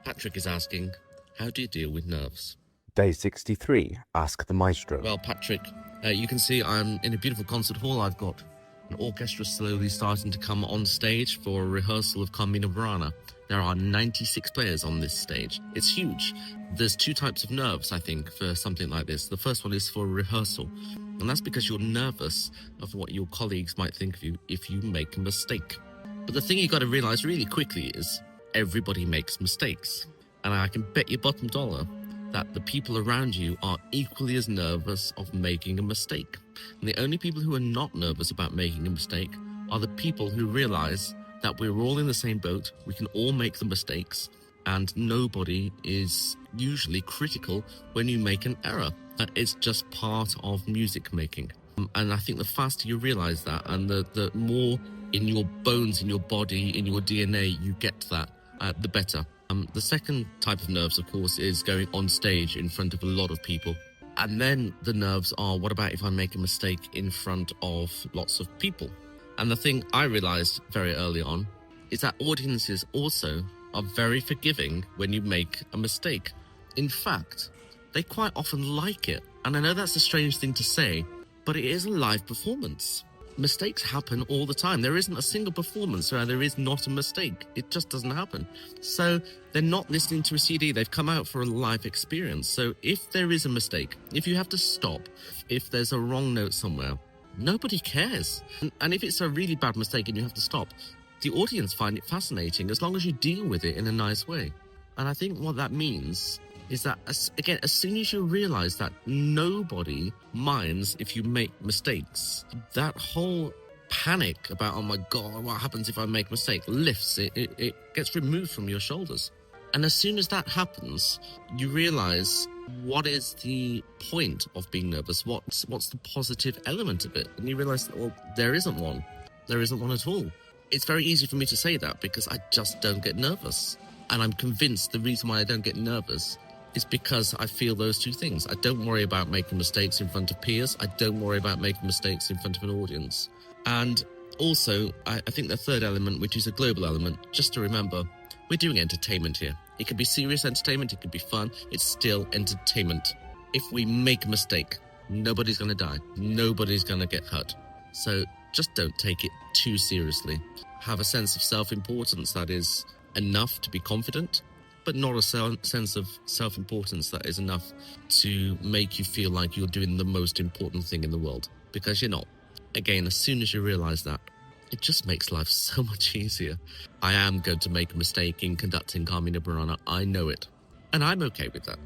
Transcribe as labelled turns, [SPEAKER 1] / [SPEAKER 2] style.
[SPEAKER 1] Patrick is asking, how do you deal with nerves?
[SPEAKER 2] Day 63, Ask the Maestro.
[SPEAKER 1] Well, Patrick, you can see I'm in a beautiful concert hall. I've got an orchestra slowly starting to come on stage for a rehearsal of Carmina Burana. There are 96 players on this stage. It's huge. There's two types of nerves, I think, for something like this. The first one is for rehearsal, and that's because you're nervous of what your colleagues might think of you if you make a mistake. But the thing you got to realize really quickly is everybody makes mistakes. And I can bet your bottom dollar that the people around you are equally as nervous of making a mistake. And the only people who are not nervous about making a mistake are the people who realize that we're all in the same boat, we can all make the mistakes, and nobody is usually critical when you make an error. That is just part of music making. And I think the faster you realize that, and the more in your bones, in your body, in your DNA you get to that, the better. The second type of nerves, of course, is going on stage in front of a lot of people. And then the nerves are, what about if I make a mistake in front of lots of people? And the thing I realized very early on is that audiences also are very forgiving when you make a mistake. In fact, they quite often like it. And I know that's a strange thing to say, but it is a live performance. Mistakes happen all the time. There isn't a single performance where there is not a mistake. It just doesn't happen. So they're not listening to a CD. They've come out for a live experience. So if there is a mistake, if you have to stop, if there's a wrong note somewhere, nobody cares. And if it's a really bad mistake and you have to stop, the audience find it fascinating as long as you deal with it in a nice way. And I think what that means is that, as soon as you realize that nobody minds if you make mistakes, that whole panic about, oh my God, what happens if I make a mistake, lifts. It gets removed from your shoulders. And as soon as that happens, you realize what is the point of being nervous? What's the positive element of it? And you realize that, well, there isn't one. There isn't one at all. It's very easy for me to say that because I just don't get nervous. And I'm convinced the reason why I don't get nervous is because I feel those two things. I don't worry about making mistakes in front of peers. I don't worry about making mistakes in front of an audience. And also, I think the third element, which is a global element, just to remember, we're doing entertainment here. It could be serious entertainment, it could be fun, it's still entertainment. If we make a mistake, nobody's going to die. Nobody's going to get hurt. So just don't take it too seriously. Have a sense of self-importance that is enough to be confident, but not a sense of self-importance that is enough to make you feel like you're doing the most important thing in the world, because you're not. Again, as soon as you realize that, it just makes life so much easier. I am going to make a mistake in conducting Carmina Burana. I know it, and I'm okay with that.